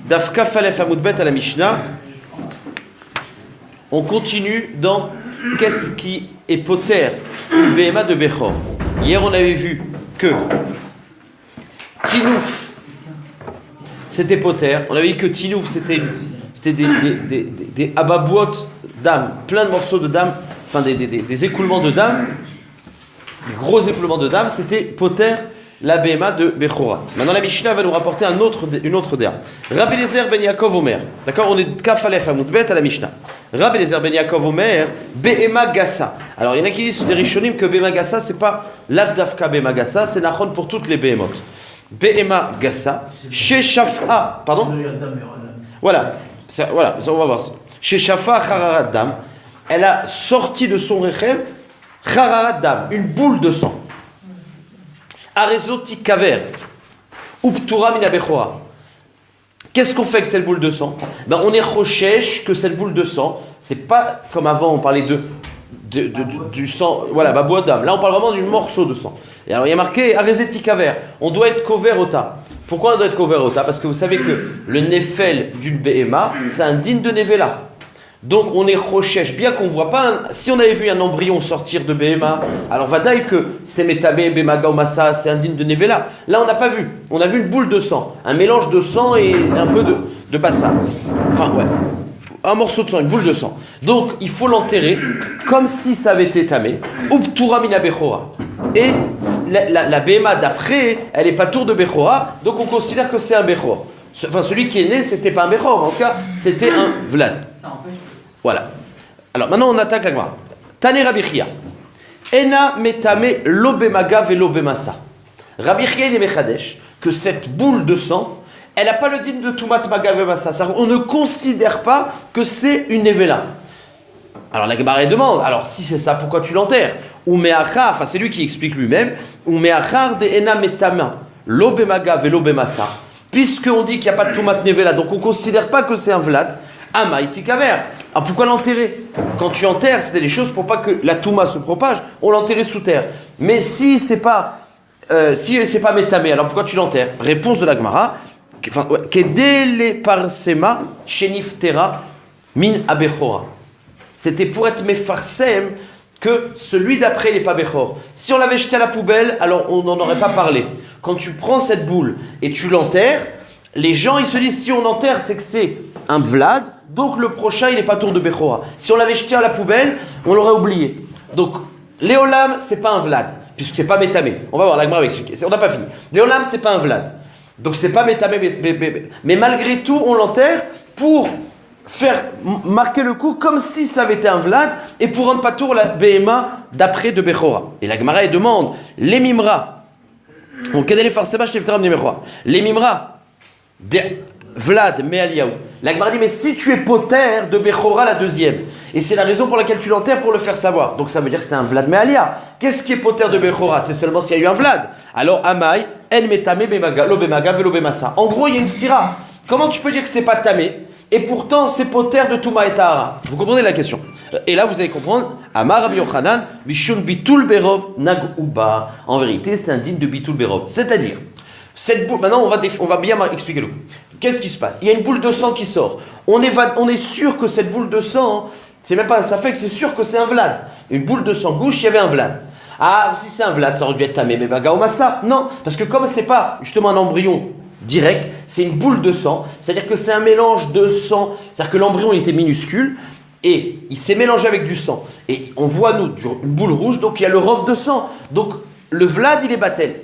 Daf Kaf Alef Amud Bet à la Mishnah. On continue dans qu'est-ce qui est poter une BMA de Bechor. Hier on avait vu que Tinouf c'était poter. On avait dit que Tinouf c'était des ababouot d'âme, plein de morceaux de dame, enfin des écoulements de dame, des gros écoulements de dame, c'était poter la BMA de Bechora. Maintenant la Mishnah va nous rapporter une autre déa. Rabbi Eliezer ben Yaakov Omer. D'accord, on est Kaf Alef Amud Bet à la Mishnah. Rabbi Eliezer ben Yaakov Omer, BMA Gassa. Alors il y en a qui disent sur des Rishonim que BMA Gassa c'est pas l'Avdavka BMA Gassa, c'est Nachon pour toutes les BMot. BMA Gassa, chez Shafa, pardon. Voilà, ça, on va voir ça. Chez Shafa Chararat Dam, elle a sorti de son rechem Chararat Dam, une boule de sang. Arezoti kaver, uptura mina bechora. Qu'est-ce qu'on fait avec cette boule de sang? Ben on est rochèche que cette boule de sang, c'est pas comme avant on parlait du sang, voilà, babouat d'âme. Là on parle vraiment d'un morceau de sang. Et alors il y a marqué Arezoti kaver, on doit être cover ota. Pourquoi on doit être cover ota? Parce que vous savez que le nefel d'une BMA, c'est un digne de nevela. Donc on est rochèche, bien qu'on ne voit pas, si on avait vu un embryon sortir de BMA, alors vadaï que c'est métamé, Bemaga ou Massa, c'est indigne de Nevela. Là on n'a pas vu, on a vu une boule de sang, un mélange de sang et un peu de bassa. Enfin ouais, un morceau de sang, une boule de sang. Donc il faut l'enterrer comme si ça avait été tamé, Uptura mina Bechora. Et la BMA d'après, elle n'est pas tour de Bechora, donc on considère que c'est un Bechor. Enfin celui qui est né, c'était pas un Bechor, mais en tout cas c'était un Vlad. Voilà. Alors maintenant on attaque la Gemara. Tane Rabbi Chia. Ena metame lobemaga velo bemasa. Rabbi Chia il est mechadesh que cette boule de sang, elle n'a pas le digne de tumat maga vemasa. On ne considère pas que c'est une nevela. Alors la Gemara demande. Alors si c'est ça, pourquoi tu l'enterres? Ou meachar, enfin c'est lui qui explique lui-même. Ou meachar de ena metama lobemaga velo bemasa. Puisqu'on dit qu'il n'y a pas de tumat nevela, donc on ne considère pas que c'est un vlad. Amaïti kaver. Alors pourquoi l'enterrer? Quand tu enterres, c'était des choses pour pas que la touma se propage, on l'enterrait sous terre. Mais si c'est pas métamé, alors pourquoi tu l'enterres? Réponse de la Gemara. Kedele parsema sheniftera min abechora. C'était pour être mefarsem que celui d'après n'est pas bechor. Si on l'avait jeté à la poubelle, alors on n'en aurait pas parlé. Quand tu prends cette boule et tu l'enterres, les gens ils se disent si on enterre c'est que c'est un vlad, donc le prochain il n'est pas tour de Bechora. Si on l'avait jeté à la poubelle, on l'aurait oublié. Donc l'éolam c'est pas un vlad, puisque c'est pas métamé. On va voir, la Gemara va expliquer. On n'a pas fini. L'éolam c'est pas un vlad, donc c'est pas métamé. Mais malgré tout on l'enterre pour faire marquer le coup comme si ça avait été un vlad et pour rendre pas tour la BMA d'après de Bechora. Et la Gemara elle demande les mimra. On connaît les farcema je t'ai fait les mimra de Vlad Mealiaou. La Gemara dit mais si tu es poter de Bechora la deuxième, et c'est la raison pour laquelle tu l'enterres pour le faire savoir. Donc ça veut dire que c'est un Vlad Mealia. Qu'est-ce qui est poter de Bechora? C'est seulement s'il y a eu un Vlad. Alors Amai en metame bemaga lo bemaga velo bemasa. En gros il y a une stira. Comment tu peux dire que c'est pas tamé et pourtant c'est poter de Touma et Tahara? Vous comprenez la question? Et là vous allez comprendre. Amar Rabbi Yochanan bishun bitul berov nagouba. En vérité c'est un digne de bitul berov. C'est-à-dire cette boule, maintenant on va bien expliquer le coup. Qu'est-ce qui se passe? Il y a une boule de sang qui sort. On est sûr que cette boule de sang, c'est même pas un safek, c'est sûr que c'est un vlad. Une boule de sang gauche, il y avait un vlad. Ah, si c'est un vlad, ça aurait dû être tamé, mais baga ou massa. Non, parce que comme c'est pas justement un embryon direct, c'est une boule de sang. C'est-à-dire que c'est un mélange de sang. C'est-à-dire que l'embryon il était minuscule et il s'est mélangé avec du sang. Et on voit nous une boule rouge, donc il y a le rov de sang. Donc le vlad il est batel.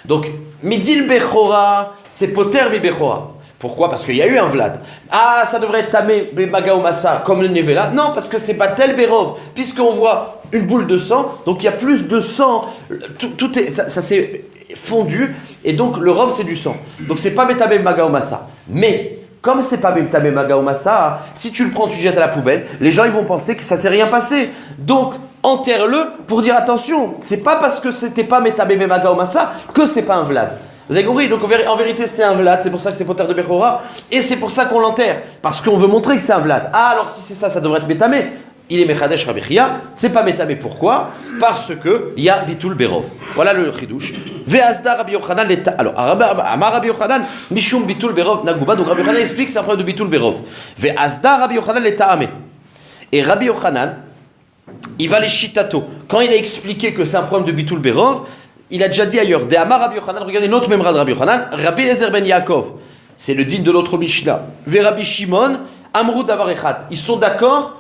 Donc midil bechora, c'est poter mi bechora. Pourquoi? Parce qu'il y a eu un vlad. Ah, ça devrait être tamé bemaga ou massa comme le nevela. Non, parce que c'est batel berov, puisqu'on voit une boule de sang, donc il y a plus de sang. Ça s'est fondu et donc le rov c'est du sang. Donc c'est pas metamé bemaga ou massa. Mais comme c'est pas metamé bemaga ou massa, si tu le prends, tu le jettes à la poubelle, les gens ils vont penser que ça s'est rien passé. Donc enterre-le pour dire attention, c'est pas parce que c'était pas metamé bemaga ou massa que c'est pas un vlad. Vous avez compris? Donc en vérité c'est un vlad, c'est pour ça que c'est poter de Bechora, et c'est pour ça qu'on l'enterre, parce qu'on veut montrer que c'est un vlad. Ah alors si c'est ça, ça devrait être métamé. il est Mechadesh Rabbi Chia, c'est pas Métamé. Pourquoi? Parce que il y a Bitul Berov. Voilà le Chidouche. Ve'asda Rabbi Yochanan l'Eta. Alors, Amar Rabbi Yochanan, Mishum Bitul Berov Naguba. Donc Rabbi Yochanan explique que c'est un problème de Bitul Berov. Ve'asda Rabbi Yochanan l'Eta'ame. Et Rabbi Yochanan, il va les Shitato. Quand il a expliqué que c'est un problème de Bitul Berov, il a déjà dit ailleurs. De Amar Rabbi Yochanan, regardez notre même de Rabbi Yochanan, Rabbi Eliezer ben Yaakov. C'est le din de notre Mishnah. Ve'Rabbi Shimon, Amrou Davar Echad. Ils sont d'accord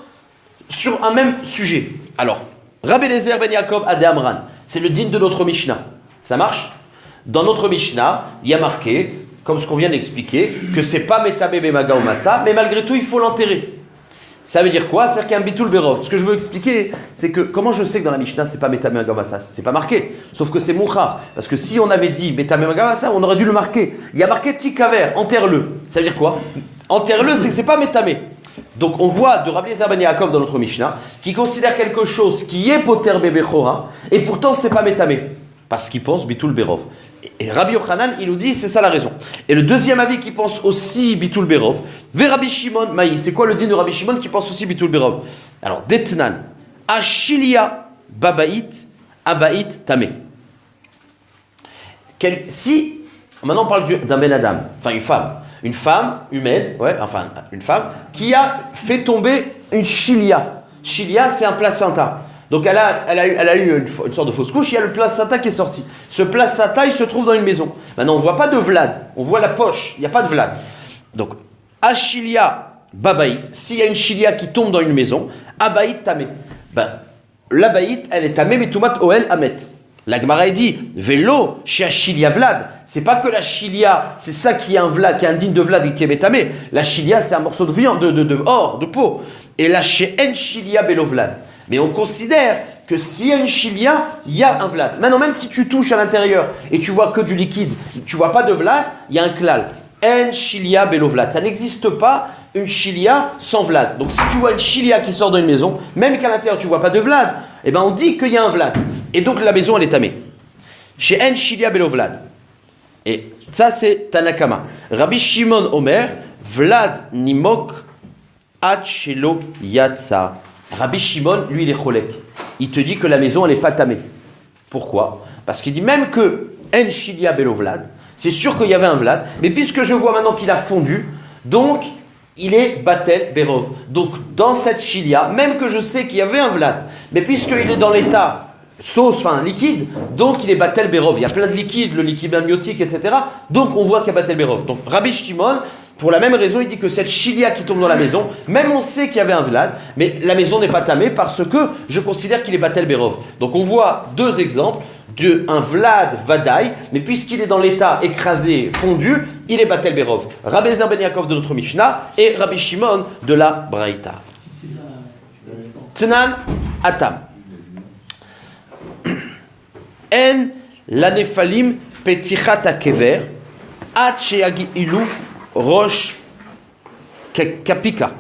sur un même sujet. Alors, Rabbi Eliezer ben Yaakov Ade Amran, c'est le din de notre Mishnah. Ça marche? Dans notre Mishnah, il y a marqué, comme ce qu'on vient d'expliquer, que c'est pas Metamé Bemaga ou Massa, mais malgré tout, il faut l'enterrer. Ça veut dire quoi? C'est-à-dire qu'il y a un bitul verov. Ce que je veux expliquer, c'est que comment je sais que dans la Mishnah, c'est pas Metamé Bemaga ou Massa? C'est pas marqué. Sauf que c'est Mouchar. Parce que si on avait dit Metamé Bemaga ou Massa, on aurait dû le marquer. Il y a marqué Tikaver, enterre-le. Ça veut dire quoi? Enterre-le, c'est que c'est pas Metamé. Donc on voit de Rabbi Eliezer ben Yaakov dans notre Mishnah qui considère quelque chose qui est poter bebechora et pourtant c'est pas métamé parce qu'il pense bitul berov. Et Rabbi Yochanan il nous dit c'est ça la raison. Et le deuxième avis qui pense aussi bitul berov, ve Rabbi Shimon Maï, c'est quoi le din de Rabbi Shimon qui pense aussi bitul berov? Alors detnan ashilia babait abait tamé. Si maintenant on parle d'un ben adam, enfin une femme humaine, une femme qui a fait tomber une chilia. Chilia, c'est un placenta. Donc elle a eu une sorte de fausse couche, il y a le placenta qui est sorti. Ce placenta, il se trouve dans une maison. Maintenant, on ne voit pas de vlad, on voit la poche, il n'y a pas de vlad. Donc, achilia babaït, s'il y a une chilia qui tombe dans une maison, abaït tamé. L'abaït, elle est tamé, mais tumat oel amet. La Gemara dit, vélo, chez Achilia Vlad. C'est pas que la chilia, c'est ça qui est un Vlad, qui est un digne de Vlad et qui est métamé. La chilia, c'est un morceau de viande, de or, de peau. Et là, chez En chilia Belo Vlad. Mais on considère que s'il y a une chilia, il y a un Vlad. Maintenant, même si tu touches à l'intérieur et tu vois que du liquide, tu vois pas de Vlad, il y a un klal. En chilia Belo Vlad. Ça n'existe pas une chilia sans Vlad. Donc si tu vois une chilia qui sort d'une maison, même qu'à l'intérieur tu vois pas de Vlad, eh ben on dit qu'il y a un Vlad. Et donc la maison elle est tamée. Chez En chilia Belo Vlad. Et ça c'est Tanakama. Rabbi Shimon Omer, Vlad Nimok Ad Shelo Yatsa. Rabbi Shimon, lui il est cholek. Il te dit que la maison elle est pas tamée. Pourquoi? Parce qu'il dit même que En chilia Belo Vlad, c'est sûr qu'il y avait un Vlad, mais puisque je vois maintenant qu'il a fondu, donc il est Batel Berov. Donc dans cette chilia, même que je sais qu'il y avait un Vlad, mais puisqu'il est dans l'état sauce, liquide, donc il est Batel Berov. Il y a plein de liquides, le liquide amniotique, etc. Donc on voit qu'il y a Batel Berov. Donc Rabbi Shimon, pour la même raison, il dit que cette chilia qui tombe dans la maison, même on sait qu'il y avait un Vlad, mais la maison n'est pas tamée parce que je considère qu'il est Batel Berov. Donc on voit deux exemples. Un Vlad Vadaï, mais puisqu'il est dans l'état écrasé, fondu, il est Batel Berov. Rabbi Eliezer ben Yaakov de notre Mishnah et Rabbi Shimon de la Braïta. Tnan Atam. En lanefalim petichat akever at sheyagi ilu rosh kapika.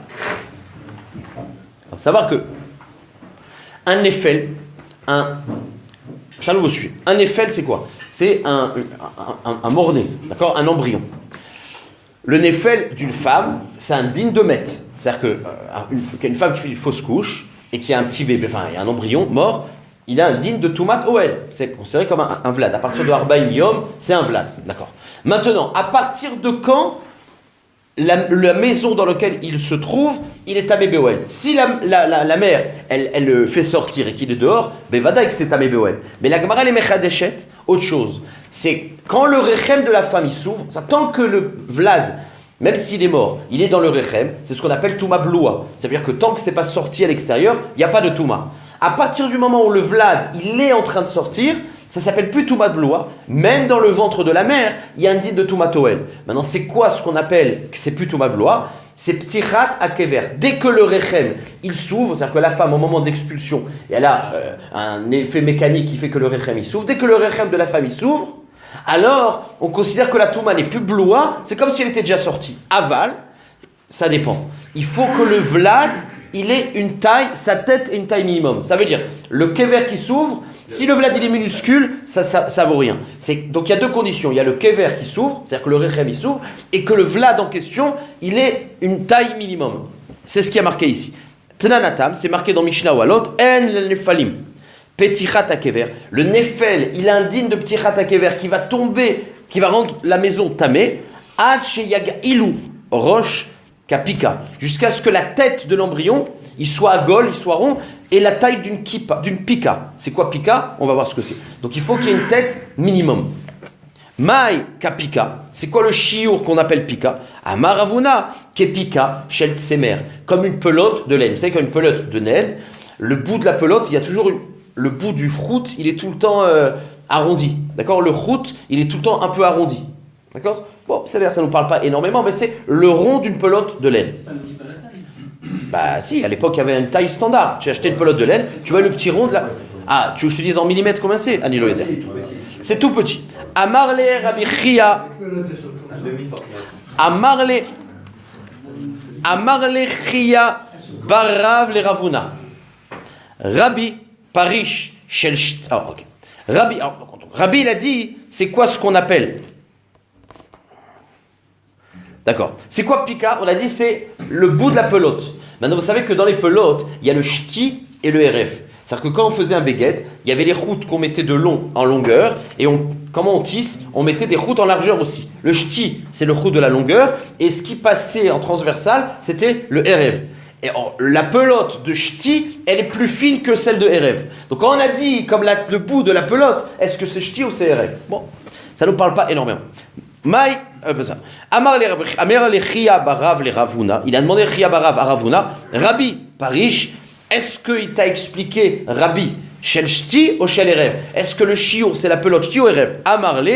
Il faut savoir que un nefel, c'est un nouveau sujet. Un néphel, c'est quoi? C'est un mort-né, d'accord? Un embryon. Le néphel d'une femme, c'est un digne de Met. C'est-à-dire qu'une femme qui fait une fausse couche et qui a un petit bébé, un embryon mort, il a un digne de Toumat Oel. C'est considéré comme un Vlad. À partir de Arbaïm Yom, c'est un Vlad, d'accord? Maintenant, à partir de quand la maison dans laquelle il se trouve, il est Tamé Beoel. Si la mère, elle le fait sortir et qu'il est dehors, Bevada que c'est Tamé Beoel. Mais la Gemara les Mechadeshet, autre chose. C'est quand le Rechem de la femme il s'ouvre, ça, tant que le Vlad, même s'il est mort, il est dans le Rechem, c'est ce qu'on appelle Touma Bloua. C'est-à-dire que tant que c'est pas sorti à l'extérieur, il n'y a pas de Touma. À partir du moment où le Vlad, il est en train de sortir, ça s'appelle plus Touma Bloua. Même dans le ventre de la mère, il y a un dit de Touma Toel. Maintenant, c'est quoi ce qu'on appelle que c'est plus Touma Bloua? C'est Ptichat Akever. Dès que le Rechem, il s'ouvre, c'est-à-dire que la femme, au moment d'expulsion, elle a un effet mécanique qui fait que le Rechem, il s'ouvre. Dès que le Rechem de la femme, il s'ouvre, alors on considère que la Touma n'est plus Bloua, c'est comme si elle était déjà sortie. Aval, ça dépend. Il faut que le Vlad, il ait une taille, sa tête est une taille minimum. Ça veut dire, le Kever qui s'ouvre, si le Vlad il est minuscule, ça vaut rien. Donc il y a deux conditions. Il y a le Kever qui s'ouvre, c'est-à-dire que le Rechem il s'ouvre, et que le Vlad en question, il est une taille minimum. C'est ce qui est marqué ici. Tnanatam, c'est marqué dans Mishnah Walot, En le Nefalim. Petichat Akever. Le Nefel, il est indigne de Petichat Akever qui va tomber, qui va rendre la maison tamée. Ad Sheyaga Ilou, Roche Kapika. Jusqu'à ce que la tête de l'embryon, il soit agole, il soit rond, et la taille d'une pika. C'est quoi pika? On va voir ce que c'est. Donc il faut qu'il y ait une tête minimum. Mai kapika, c'est quoi le chiour qu'on appelle pika? Amaravuna kepika shel tsemer, comme une pelote de laine. Vous savez, comme une pelote de laine, le bout de la pelote, il y a toujours le bout du fruit, il est tout le temps arrondi. D'accord? Le fruit, il est tout le temps un peu arrondi. D'accord? Bon, ça ne nous parle pas énormément, mais c'est le rond d'une pelote de laine. Ça ne dit pas la taille. Bah si, à l'époque, il y avait une taille standard. Tu achetais une pelote de laine, tu vois le petit rond de la... Ah, tu veux que je te dise en millimètres combien c'est, Anilo Eder? C'est tout petit. Amarle Rabbi Chia. Amarle Chia Barav le Ravuna. Rabbi Parish Shel. Ah, ok. Rabbi, il a dit, c'est quoi ce qu'on appelle? D'accord. C'est quoi pika? On a dit c'est le bout de la pelote. Maintenant, vous savez que dans les pelotes, il y a le ch'ti et le RF. C'est-à-dire que quand on faisait un béguet, il y avait les routes qu'on mettait de long en longueur, et comment on tisse? On mettait des routes en largeur aussi. Le ch'ti, c'est le route de la longueur, et ce qui passait en transversal, c'était le RF. Et la pelote de ch'ti, elle est plus fine que celle de RF. Donc quand on a dit, comme le bout de la pelote, est-ce que c'est ch'ti ou c'est RF? Bon, ça ne nous parle pas énormément. Maï, Amar le Chia Barav le Ravuna. Il a demandé Chia Barav à Ravuna. Rabbi Parish, est-ce qu'il t'a expliqué Rabbi Shel Shti ou Shel Erev? Est-ce que le chiour c'est la pelote Shti ou Erev? Amar le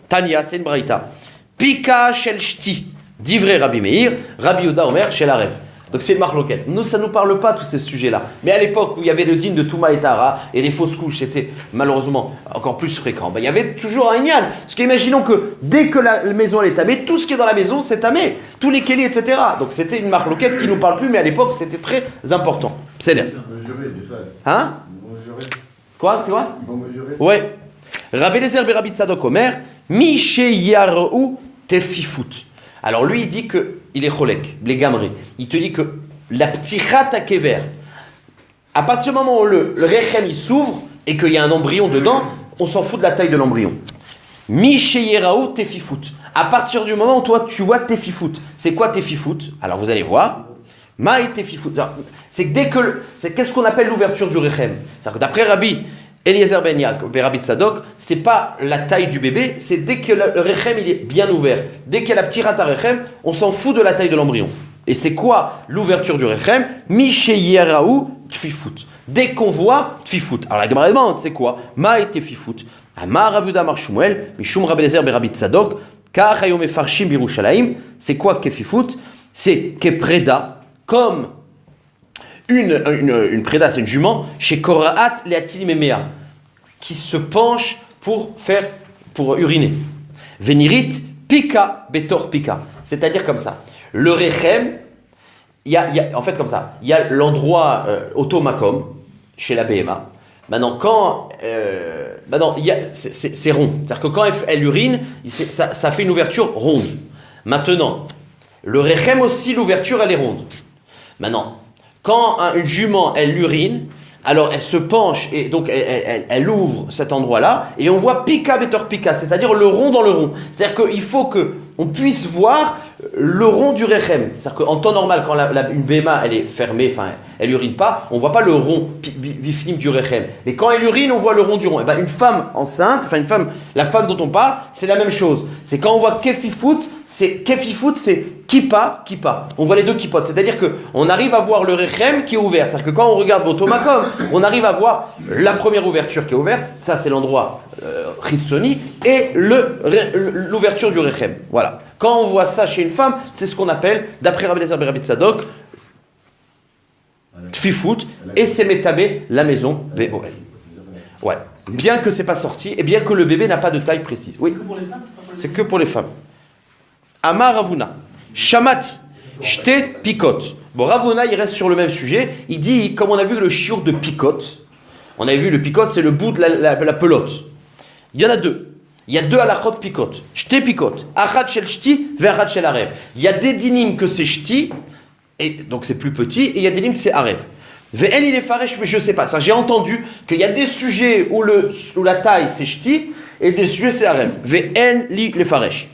Tanya, c'est une braïta. Pika Shel Shti. Divré Rabbi Meir, Rabbi Yehuda Omer Shel Erev. Donc c'est une marloquette. Nous, ça ne nous parle pas tous ces sujets-là. Mais à l'époque où il y avait le din de Touma et Tara, et les fausses couches, c'était malheureusement encore plus fréquent. Il y avait toujours un ignan. Parce qu'imaginons que dès que la maison elle est tamée, tout ce qui est dans la maison c'est tamé. Tous les kélis, etc. Donc c'était une marloquette qui ne nous parle plus, mais à l'époque c'était très important. C'est l'air. Hein? Quoi? C'est quoi? Ils vont mesurer. Ouais. Rabbi Lezer Berabbi Tzadok Omer, Mishe Yarou Tefifut. Alors lui il dit que il est cholek, les gamri. Il te dit que la ptichat akever, à partir du moment où le rechem il s'ouvre et qu'il y a un embryon dedans, on s'en fout de la taille de l'embryon. Misheyerao tefifut. À partir du moment où toi tu vois tefifut, c'est quoi tefifut? Alors vous allez voir. Maï tefifut. C'est dès que c'est qu'est-ce qu'on appelle l'ouverture du rechem. C'est-à-dire que d'après Rabbi Eliezer Ben Yaakov, Rabbi Tzadok, c'est pas la taille du bébé, c'est dès que le rechem il est bien ouvert. Dès qu'il y a la petite rata rechem, on s'en fout de la taille de l'embryon. Et c'est quoi l'ouverture du rechem? Misheyeraou tfifut. Dès qu'on voit tfifut. Alors la Gemara demande, c'est quoi? Maï tefifut. Amar Ravuda Mar Shmuel, Mishum Rabbi Eliezer Ben Rabbi Tzadok, Kach hayom mefarshim birushalayim. C'est quoi kefifut? C'est kepreda, comme une préda, c'est une jument, chez Koraat Leatilim Emea, qui se penche pour uriner. Venirit pika betor pika, c'est-à-dire comme ça. Le rechem, il y a en fait comme ça, il y a l'endroit automakom chez la BMA. Maintenant, c'est rond, c'est-à-dire que quand elle urine, ça fait une ouverture ronde. Maintenant, le rechem aussi, l'ouverture elle est ronde. Maintenant, quand une jument, elle urine, alors elle se penche et donc elle ouvre cet endroit-là et on voit pika betor pika, c'est-à-dire le rond dans le rond. C'est-à-dire qu'il faut qu'on puisse voir le rond du rechem. C'est-à-dire qu'en temps normal, quand une béma elle est fermée, enfin elle urine pas, on voit pas le rond bifnim du rechem. Mais quand elle urine, on voit le rond du rond. Et ben une femme enceinte, la femme dont on parle, c'est la même chose. C'est quand on voit kefifut, c'est kippa. On voit les deux kippotes. C'est-à-dire que on arrive à voir le rechem qui est ouvert. C'est-à-dire que quand on regarde Botomakom, on arrive à voir la première ouverture qui est ouverte. Ça c'est l'endroit Ritsoni et l'ouverture du rechem. Voilà. Quand on voit ça chez une femme, c'est ce qu'on appelle, d'après Rabbi Eliezer ben Rabbi Tzadok, tfifut, et c'est métamé la maison BOL. Ouais. Bien que c'est pas sorti, et bien que le bébé n'a pas de taille précise. Oui. C'est que pour les femmes. Amar Ravuna, Shamati, Shte Pikot. Bon, Ravuna, il reste sur le même sujet. Il dit, comme on a vu le chiour de Pikot, on avait vu le Pikot, c'est le bout de la pelote. Il y en a deux. Il y a deux halachot pikot. Shte pikot. Achat shel shti, ve'achat shel arev. Il y a des dinim que c'est shti, Et donc c'est plus petit, et il y a des lignes que c'est Arev. Ve'en il est faresh, mais je ne sais pas. Ça, j'ai entendu qu'il y a des sujets où la taille c'est shti, et des sujets c'est Arev. Ve'en li le faresh.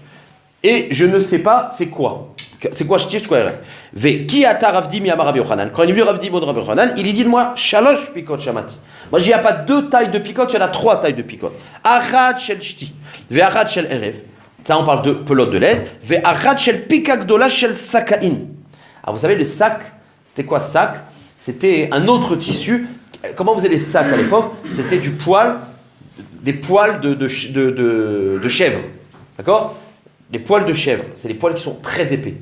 Et je ne sais pas c'est quoi. C'est quoi shti, c'est quoi Arev. Ve'ki ata Ravdi mi amar Rabbi Yochanan. Quand il est venu Ravdi mon Rabbi Yochanan, il dit de moi, shalosh pikot shamati. Moi je dis, il n'y a pas 2 tailles de pikot, il y en a 3 tailles de pikot. Achat shel shti, ve'achat shel erev. Ça on parle de pelote de laine. Ve'achat shel pikagdola shel sakain. Alors vous savez, le sac, c'était quoi sac? C'était un autre tissu. Comment on faisait les sacs à l'époque? C'était des poils de chèvre. D'accord? Les poils de chèvre, c'est des poils qui sont très épais.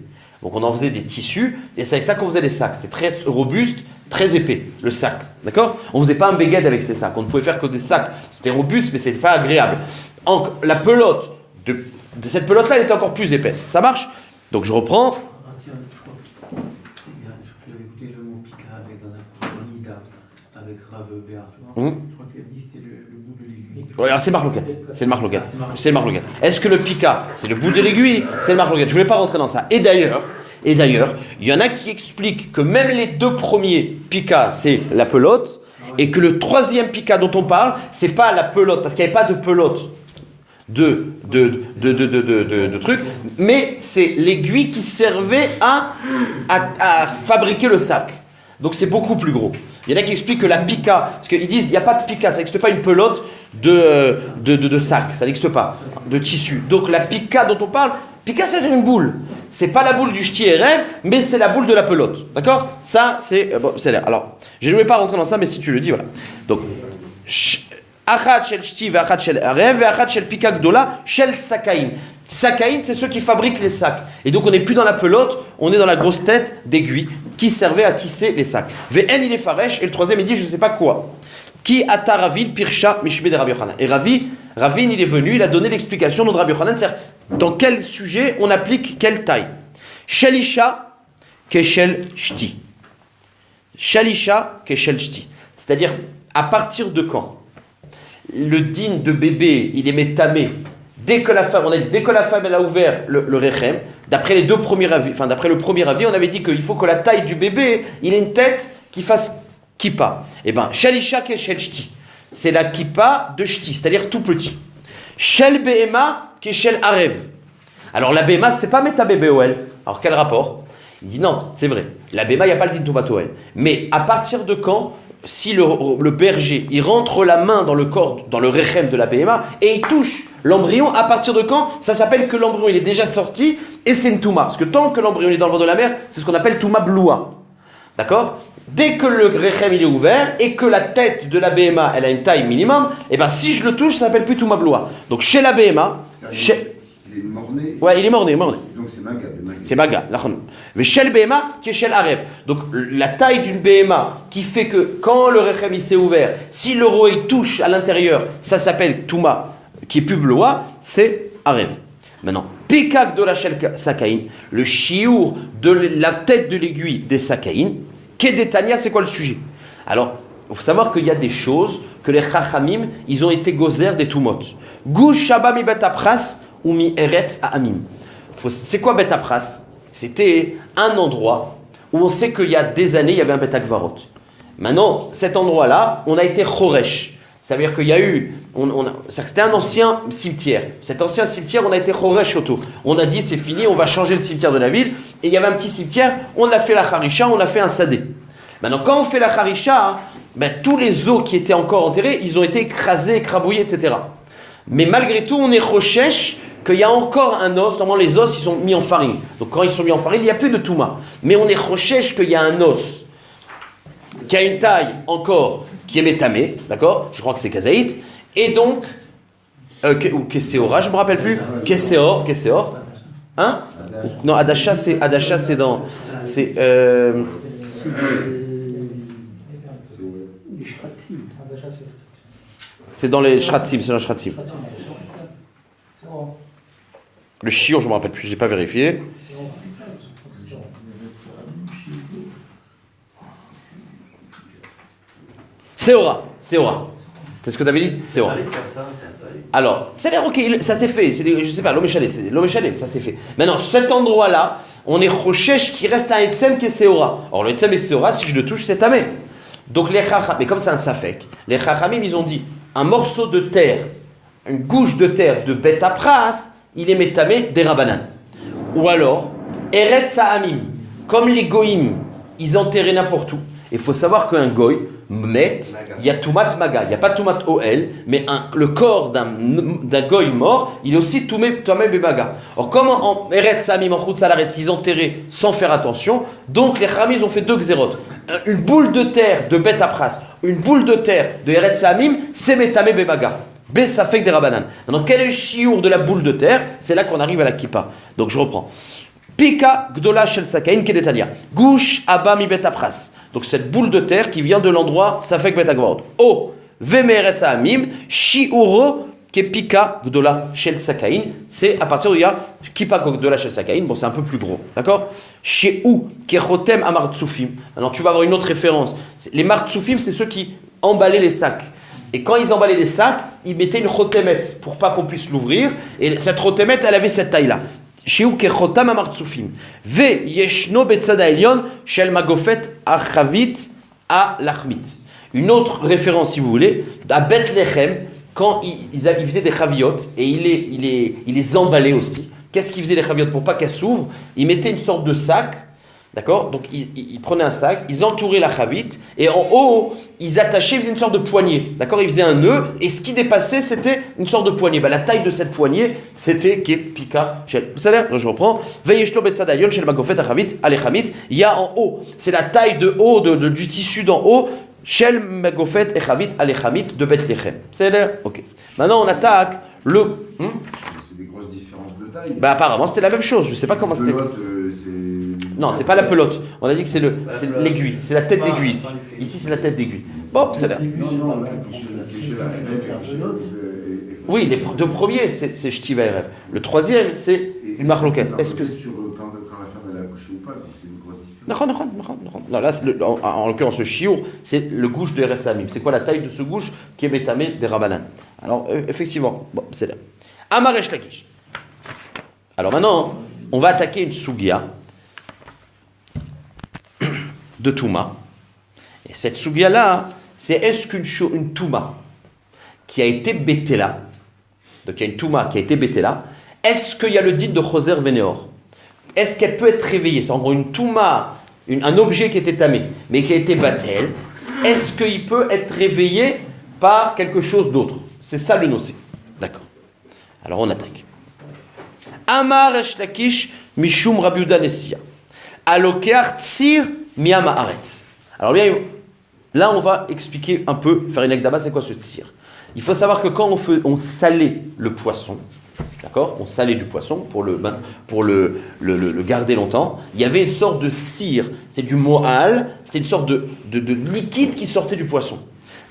Donc on en faisait des tissus, et c'est avec ça qu'on faisait les sacs. C'est très robuste, très épais, le sac. D'accord? On ne faisait pas un bégad avec ces sacs. On ne pouvait faire que des sacs. C'était robuste, mais ce n'était pas agréable. La pelote de cette pelote-là, elle était encore plus épaisse. Ça marche? Donc je reprends. Avec Rav Béat. Je crois qu'il a dit c'était le bout de l'aiguille. Ouais, alors c'est marloquette. C'est le marloquette. C'est le marloquette. Est-ce que le pika, c'est le bout de l'aiguille? C'est le marloquette. Je ne voulais pas rentrer dans ça. Et d'ailleurs, il y en a qui expliquent que même les 2 premiers pika, c'est la pelote, et que le 3e pika dont on parle, c'est pas la pelote, parce qu'il n'y avait pas de pelote de trucs, mais c'est l'aiguille qui servait à fabriquer le sac. Donc c'est beaucoup plus gros. Il y en a qui expliquent que la pika, parce qu'ils disent il n'y a pas de pika, ça n'existe pas une pelote de sac, ça n'existe pas, de tissu. Donc la pika dont on parle, pika c'est une boule. C'est pas la boule du ch'ti et rêve, mais c'est la boule de la pelote. D'accord? Ça c'est l'air. Alors, je ne vais pas rentrer dans ça, mais si tu le dis, voilà. Donc, achat shel ch'ti ve'achat shel rêve ve'achat shel pika gdola shel sakain. Sakain, c'est ceux qui fabriquent les sacs. Et donc on n'est plus dans la pelote, on est dans la grosse tête d'aiguille qui servait à tisser les sacs. Ve'en il est faresh, et le 3e il dit je ne sais pas quoi. Qui ata Ravin pirsha mishme de Rabbi Yochanan. Et Ravin il est venu, il a donné l'explication de Rabbi Yochanan, c'est-à-dire dans quel sujet on applique quelle taille. Shalisha keshel shti. Shalisha keshel shti. C'est-à-dire à partir de quand le din de bébé il est métamé. Dès que la femme elle a ouvert le rechem, d'après le premier avis, on avait dit qu'il faut que la taille du bébé, il ait une tête qui fasse kippa. Eh bien, shalisha keshel shti, c'est la kippa de shti, c'est-à-dire tout petit. Shel behema keshel arev. Alors la behema, c'est pas meta bébé oel. Alors quel rapport? Il dit non, c'est vrai. La behema, il n'y a pas le din tomato oel. Mais à partir de quand? Si le berger, il rentre la main dans le corps, dans le rechem de la behema, et il touche l'embryon, à partir de quand? Ça s'appelle que l'embryon il est déjà sorti, et c'est une touma. Parce que tant que l'embryon est dans le ventre de la mère, c'est ce qu'on appelle touma bloua. D'accord? Dès que le rechem il est ouvert, et que la tête de la behema, elle a une taille minimum, et bien si je le touche, ça s'appelle plus touma bloua. Donc chez la behema, il est mort-né. Ouais, il est mort-né. Donc c'est maga. C'est maga. Mais shel behema qui est shel arev. Donc la taille d'une behema qui fait que quand le rechem il s'est ouvert, si le roi touche à l'intérieur, ça s'appelle touma, qui est publoa, c'est arev. Maintenant, pikak de la shel sakain, le chiour de la tête de l'aiguille des sakain, kedetania, c'est quoi le sujet? Alors, il faut savoir qu'il y a des choses que les chachamim, ils ont été gozer des tumot. Gush shaba mi bet apras ou mi eretz ha'amim. C'est quoi Bet Apras? C'était un endroit où on sait qu'il y a des années, il y avait un Bet Akvarot. Maintenant, cet endroit-là, on a été choresh. Ça veut dire qu'il y a eu... c'était un ancien cimetière. Cet ancien cimetière, on a été choresh autour. On a dit, c'est fini, on va changer le cimetière de la ville. Et il y avait un petit cimetière, on a fait la harisha, on a fait un sadé. Maintenant, quand on fait la harisha, tous les os qui étaient encore enterrés, ils ont été écrasés, écrabouillés, etc. Mais malgré tout, on est choresh qu'il y a encore un os. Normalement, les os, ils sont mis en farine. Donc, quand ils sont mis en farine, il n'y a plus de touma. Mais on est choresh qu'il y a un os qui a une taille encore qui est métamé, d'accord? Je crois que c'est kazaït. Et donc, ou Kesseora, je ne me rappelle plus. Kesseor. Hein? Non, Adasha, c'est dans... C'est dans les Shratzim, c'est dans les Shratzim. Le shiur, je ne me rappelle plus, je n'ai pas vérifié. Seora. C'est ce que tu avais dit? Seora. Alors, c'est-à-dire, ok, ça s'est fait. Je ne sais pas, l'homme échalé, ça s'est fait. Maintenant, cet endroit-là, on est Rochesh qui reste un Etsem qui est Seora. Or, le Etsem et Seora, si je le touche, c'est Tamé. Donc, les Chachamim, mais comme c'est un Safek, les Chachamim, ils ont dit un morceau de terre, une gouche de terre de Bet Apras, il est Métamé des Rabanan. Ou alors, Eretz Ha'amim, comme les Goïm, ils enterraient n'importe où. Il faut savoir qu'un Goï, Met, il y a Toumat Maga, il n'y a pas Toumat OL, mais le corps d'un Goï mort, il est aussi Toumé Bemaga. Or, comme en Eretz Ha'amim, en Chutz Haaretz, ils enterraient sans faire attention, donc les Chachamim, ils ont fait deux xérotes. Une boule de terre de Bet Apras, une boule de terre de Eretz Ha'amim, c'est Métamé Bemaga. Bessafek des Rabanan. Donc, quel est le chiour de la boule de terre? C'est là qu'on arrive à la kippa. Donc, je reprends. Pika Gdola Shel Sakain Kedetania. Gouche Abba Mi Bet Apras. Donc, cette boule de terre qui vient de l'endroit Safek Bet Agvod. O Vemeretz Ha'amim Shiuro Kepika Gdola Shel Sakain. C'est à partir d'où il y a Kippa Gdola Shel Sakain. Bon, c'est un peu plus gros. D'accord? Chez où Kechotem Amar Tsufim. Alors, tu vas avoir une autre référence. Les Martsufim, c'est ceux qui emballaient les sacs. Et quand ils emballaient les sacs, ils mettaient une chotemet pour pas qu'on puisse l'ouvrir. Et cette chotemet, elle avait cette taille-là. Shiu kechotam amartsufim. Ve yeshno betzad ha'elyon shel magofet achavit a lachmit. Une autre référence, si vous voulez, à Bethléem, quand ils faisaient des chaviotes, et ils les emballaient aussi. Qu'est-ce qu'ils faisaient les chaviotes pour pas qu'elles s'ouvrent? Ils mettaient une sorte de sac. D'accord? Donc, ils prenaient un sac, ils entouraient la chavite, et en haut, ils attachaient, ils faisaient une sorte de poignée. D'accord? Ils faisaient un nœud, et ce qui dépassait, c'était une sorte de poignée. La taille de cette poignée, c'était Kepika Shel. Vous savez, je reprends. Veyeshlo betzadayon shel magofet achavit alechamit. Il y a en haut, c'est la taille de haut, du tissu d'en haut, shel magofet achavit alechamit de Bethléem. C'est là? Ok. Maintenant, on attaque le. C'est des grosses différences de taille. Apparemment, c'était la même chose. Je sais pas comment c'était. Non, c'est pas la pelote. On a dit que c'est l'aiguille, c'est la tête d'aiguille. Ici, c'est la tête d'aiguille. Bon, c'est là. Oui, les deux premiers, c'est Shtiva et Rêve. Le troisième, c'est une marloquette. Est-ce que quand la femme elle a accouché ou pas, donc c'est une grosse différence. Non, là, en l'occurrence, le chiour, c'est le gouche de Eretz Ha'amim. C'est quoi la taille de ce gouche qui est métamé des Rabanan? Alors, effectivement, bon, c'est là. Amaresh Lakish. Alors maintenant, on va attaquer une sugia de Touma. Et cette sugia-là, c'est est-ce qu'une Touma qui a été bétela, donc il y a une Touma qui a été bétela, est-ce qu'il y a le dit de Choser Vénéor? Est-ce qu'elle peut être réveillée? C'est en gros une Touma, un objet qui était tamé, mais qui a été batel. Est-ce qu'il peut être réveillé par quelque chose d'autre? C'est ça le nocé. D'accord. Alors on attaque. Amar Resh Lakish Mishum Rabbi Yehuda Nessia. Alokeach Tsir Miyama Haaretz. Alors bien, là on va expliquer un peu, faire une ekdama, c'est quoi ce tsir? Il faut savoir que quand on salait le poisson, d'accord, on salait du poisson pour le garder longtemps, il y avait une sorte de cire, c'est du mohal, c'était une sorte de liquide qui sortait du poisson.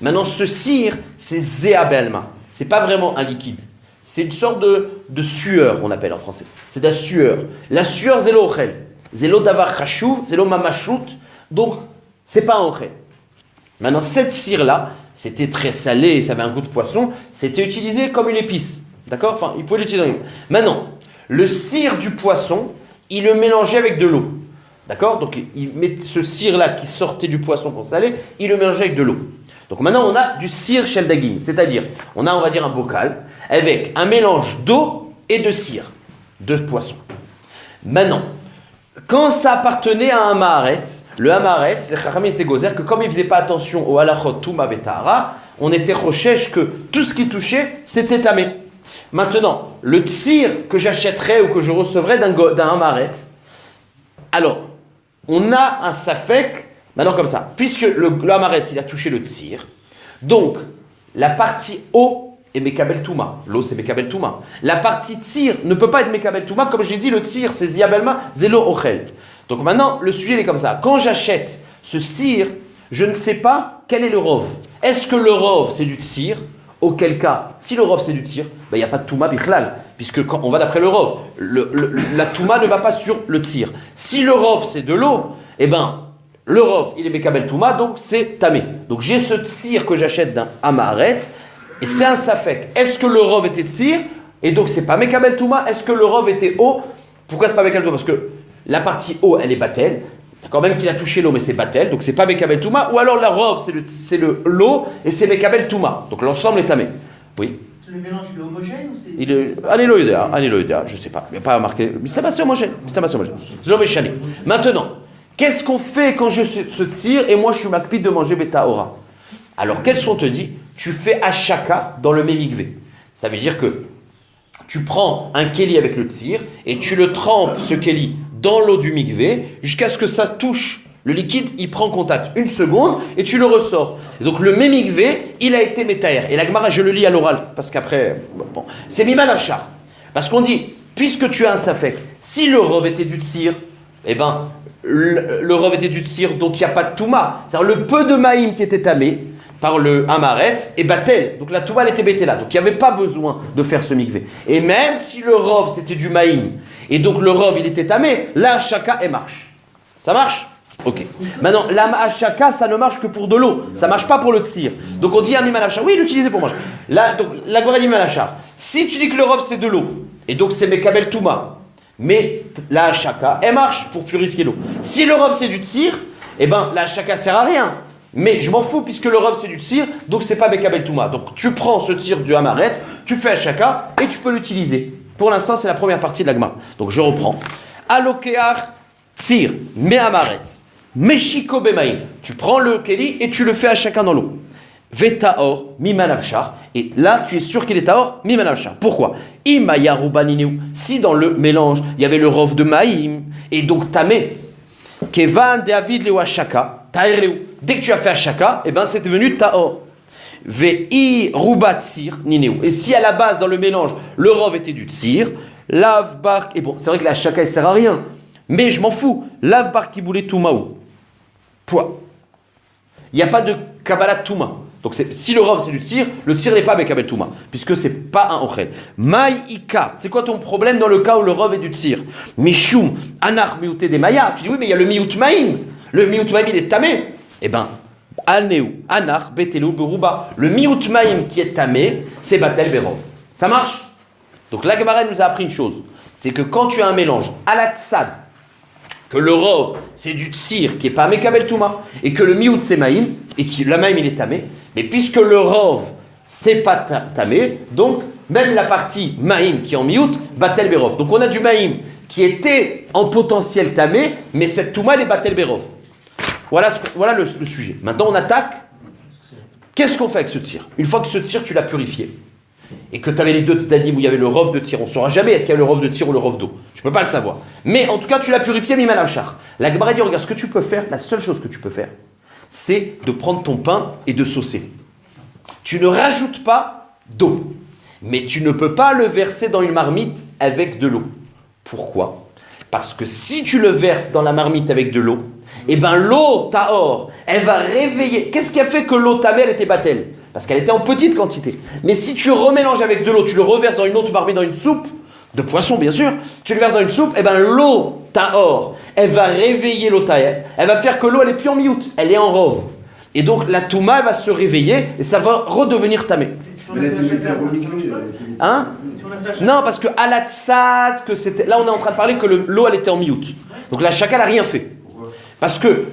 Maintenant ce cire, c'est zéa belma, c'est pas vraiment un liquide, c'est une sorte de sueur, on appelle en français, c'est de la sueur. La sueur, c'est l'ochel. Zélo davar chashuv, zélo mamachout, donc c'est pas un ochel. Maintenant, cette cire-là, c'était très salé, ça avait un goût de poisson, c'était utilisé comme une épice. D'accord? Enfin, il pouvait l'utiliser. Maintenant, le cire du poisson, il le mélangeait avec de l'eau. D'accord? Donc, il met ce cire-là qui sortait du poisson qu'on salait, il le mélangeait avec de l'eau. Donc maintenant, on a du cire shel dagim, c'est-à-dire, on va dire, un bocal avec un mélange d'eau et de cire, de poisson. Maintenant, quand ça appartenait à un Maharetz, le Hamaretz, les Chachamim étaient gozer, que comme ils ne faisaient pas attention au halachot Touma Betahara, on était rochesh que tout ce qui touchait, c'était tamé. Maintenant, le tsir que j'achèterais ou que je recevrais d'un Hamaretz, alors, on a un safek, maintenant comme ça, puisque le Hamaretz, il a touché le tsir, donc, la partie eau est Mekabel Touma. L'eau, c'est Mekabel Touma. La partie tsir ne peut pas être Mekabel Touma. Comme je l'ai dit, le tsir, c'est Ziabelma, Zélo Ochel. Donc maintenant, le sujet, il est comme ça. Quand j'achète ce tsir, je ne sais pas quel est le rov. Est-ce que le rov, c'est du tsir? Auquel cas, si le rov, c'est du tsir, il n'y a pas de Touma bichlal. Puisque quand on va d'après le rov, la Touma ne va pas sur le tsir. Si le rov, c'est de l'eau, le rov, il est Mekabel Touma, donc c'est tamé. Donc j'ai ce tsir que j'achète d'un Hamaretz, et c'est un safek. Est-ce que le rov était tsir? Et donc c'est pas Mekabel Touma? Est-ce que le rov était eau? Pourquoi c'est pas Mekabel Touma? Parce que la partie haut, elle est batel. D'accord, même qu'il a touché l'eau, mais c'est batel, donc c'est pas Mekabel Touma. Ou alors la rov, c'est l'eau, et c'est Mekabel Touma. Donc l'ensemble est tamé. Oui. Le mélange, il est homogène ou c'est... Il est anéloïdéa, je sais pas. Il n'y a pas marqué. Mais c'est pas assez homogène. C'est l'homéchané. Maintenant, qu'est-ce qu'on fait quand je se tire et moi je suis makpid de manger beta ora? Alors qu'est-ce qu'on te dit? Tu fais ashaka dans le mémigvé. Ça veut dire que tu prends un kéli avec le tsir et tu le trempes, ce kéli, dans l'eau du mikvé jusqu'à ce que ça touche. Le liquide, il prend contact 1 seconde et tu le ressors. Et donc le mémigvé, il a été métaer. Et la Gemara, je le lis à l'oral, parce qu'après, bon, c'est miman achar. Parce qu'on dit, puisque tu as un safek, si le rov était du tsir, eh ben, le rov était du tsir, donc il n'y a pas de touma. C'est-à-dire le peu de maïm qui était tamé par le hamaretz est batel. Donc la touma, elle était bété là. Donc il n'y avait pas besoin de faire ce mikvé. Et même si le rov, c'était du maïm, et donc le rov, il était tamé, là, chaka, elle marche. Ça marche? Ok. Maintenant, la ma'ashaka, ça ne marche que pour de l'eau. Ça ne marche pas pour le tsir. Donc on dit un mimanachar. Oui, l'utiliser pour manger. Là, donc la Gemara dit mimanachar. Si tu dis que le rov c'est de l'eau, et donc c'est mekabel touma, mais la ashaka, elle marche pour purifier l'eau. Si le rov c'est du tsir, eh ben la ashaka sert à rien. Mais je m'en fous puisque le rov c'est du tsir, donc c'est pas mekabel touma. Donc tu prends ce tsir du hamaret, tu fais ashaka et tu peux l'utiliser. Pour l'instant, c'est la première partie de la Gemara. Donc je reprends. Alokeach tsir me hamaretz. Meshiko bemaïm, tu prends le keli et tu le fais à chacun dans l'eau. Vetaor mimanavchar, et là tu es sûr qu'il est taor mimanavchar. Pourquoi? Imayarubanineu, si dans le mélange il y avait le rov de maïm et donc tamé, kevan David leu ashaka, taerleu. Dès que tu as fait ashaka, et ben c'est devenu taor. Vei rubatsir nineu. Et si à la base dans le mélange le rov était du tsir, lav bark, et bon c'est vrai que la ashaka elle sert à rien. Mais je m'en fous. Lav bar kiboulé toumaou. Point. Il n'y a pas de kabbalat touma. Donc si le rov c'est du tir, le tir n'est pas avec kabbalat touma, puisque c'est pas un ochel. Maïka. C'est quoi ton problème dans le cas où le rov est du tir? Mishum anar miouté des maya. Tu dis oui, mais il y a le miout maïm. Le miout maïm il est tamé. Eh ben, alneu anar betelu beruba. Le miout maïm qui est tamé, c'est batel berov. Ça marche? Donc la Gemara nous a appris une chose. C'est que quand tu as un mélange à la tzad, que le rov c'est du tsir qui n'est pas mekabel touma, et que le miout c'est maïm, et que la maïm il est tamé, mais puisque le rov c'est pas tamé, donc même la partie maïm qui est en miout, batel berov. Donc on a du maïm qui était en potentiel tamé, mais cette touma elle est batel berov. Voilà le sujet. Maintenant on attaque. Qu'est-ce qu'on fait avec ce tir? Une fois que ce tir tu l'as purifié, et que tu avais les deux tzdadim où il y avait le rov de tir, on ne saura jamais est-ce qu'il y a le rov de tir ou le rov d'eau. Tu ne peux pas le savoir. Mais en tout cas, tu l'as purifié, miman avchar. La Gemara dit, regarde, ce que tu peux faire, la seule chose que tu peux faire, c'est de prendre ton pain et de saucer. Tu ne rajoutes pas d'eau. Mais tu ne peux pas le verser dans une marmite avec de l'eau. Pourquoi? Parce que si tu le verses dans la marmite avec de l'eau, eh ben l'eau tahor, elle va réveiller. Qu'est-ce qui a fait que l'eau tamée, elle était battelle? Parce qu'elle était en petite quantité. Mais si tu remélanges avec de l'eau, tu le reverses dans une autre marmite, dans une soupe, de poisson bien sûr, tu le verses dans une soupe, et bien l'eau tahor, elle va réveiller l'eau tahor, elle va faire que l'eau, elle est plus en miout, elle est en rov. Et donc la touma, elle va se réveiller, et ça va redevenir tamé. Hein? Non, parce que à la tzad, que c'était... Là, on est en train de parler que l'eau, elle était en miout. Donc la shaka n'a rien fait. Parce que...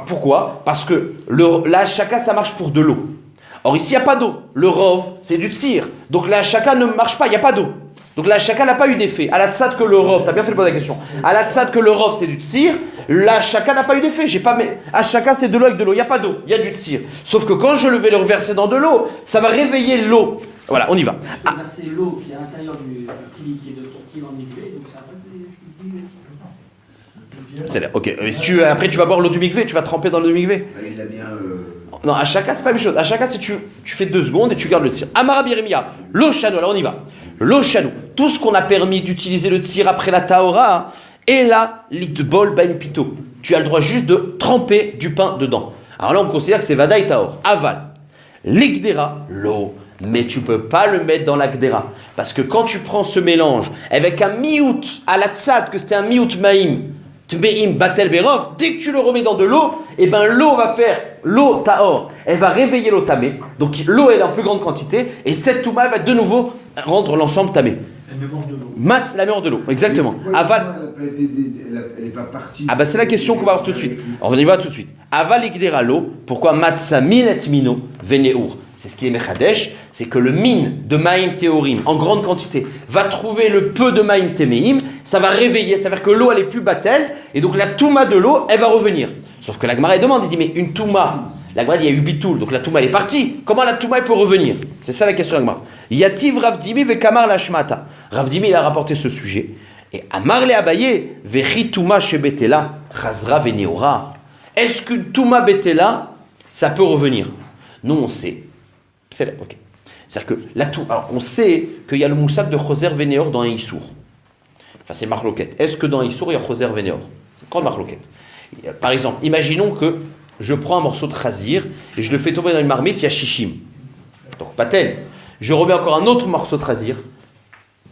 Pourquoi? Parce que la shaka, ça marche pour de l'eau. Or ici, il n'y a pas d'eau. Le rov, c'est du tsir. Donc la shaka ne marche pas, il n'y a pas d'eau. Donc la shaka n'a pas eu d'effet. À la tzad que le rov, tu as bien fait de poser la question. À la tzad que le rov, c'est du tsir, la shaka n'a pas eu d'effet. À shaka, c'est de l'eau avec de l'eau. Il n'y a pas d'eau, il y a du tsir. Sauf que quand je vais le reverser dans de l'eau, ça va réveiller l'eau. Voilà, on y va. Je peux verser l'eau qui est à l'intérieur du kili qui est de tortille en mikvé, donc ça passe. C'est là, ok. Si après tu vas boire l'eau du mikvé, tu vas tremper dans l'eau du mikvé. Il a bien. Non, à chacun, c'est pas la même chose. À chacun, c'est tu fais 2 secondes et tu gardes le tir. Amara Biremia, l'eau chanou, alors on y va. L'eau chanou, tout ce qu'on a permis d'utiliser le tir après la taora, et là, l'itbol ben pito. Tu as le droit juste de tremper du pain dedans. Alors là, on considère que c'est vadaï taor. Aval, l'ikdera, l'eau. Mais tu peux pas le mettre dans l'akdera. Parce que quand tu prends ce mélange avec un miout à la tzad, que c'était un miout maïm, Tmeim batel berov, dès que tu le remets dans de l'eau, et ben l'eau va faire l'eau tahor, elle va réveiller l'eau tamé. Donc l'eau elle est en plus grande quantité et cette touma va de nouveau rendre l'ensemble tamé. La mémoire de l'eau. Mat, la mémoire de l'eau, exactement. Pourquoi Aval. Elle n'est pas partie. Ah bah c'est la question qu'on va voir tout de suite. On y va tout de suite. Aval igdera l'eau. Pourquoi matzah min et mino veneur? C'est ce qui est mechadesh, c'est que le min de maïm théorim en grande quantité va trouver le peu de maïm téméim, ça va réveiller, ça veut dire que l'eau elle est plus battelle, et donc la touma de l'eau elle va revenir. Sauf que la Gemara demande, il dit mais une touma, la Gemara dit il y a eu bitoul, donc la touma elle est partie, comment la touma elle peut revenir? C'est ça la question de la Gemara. Yativ Ravdimi ve kamar la shmata. Ravdimi il a rapporté ce sujet, et Amar le Abaye vechi touma shebetela chazra veneora. Est-ce qu'une touma betela ça peut revenir? Nous on sait. Okay. C'est-à-dire que alors on sait qu'il y a le moussad de Choser Vénéor dans un Issour. Enfin, c'est Marloquette. Est-ce que dans un Issour, il y a Choser Vénéor? C'est quoi Marloquette? Par exemple, imaginons que je prends un morceau de chazir et je le fais tomber dans une marmite, il y a Shishim. Donc, Batel. Je remets encore un autre morceau de chazir.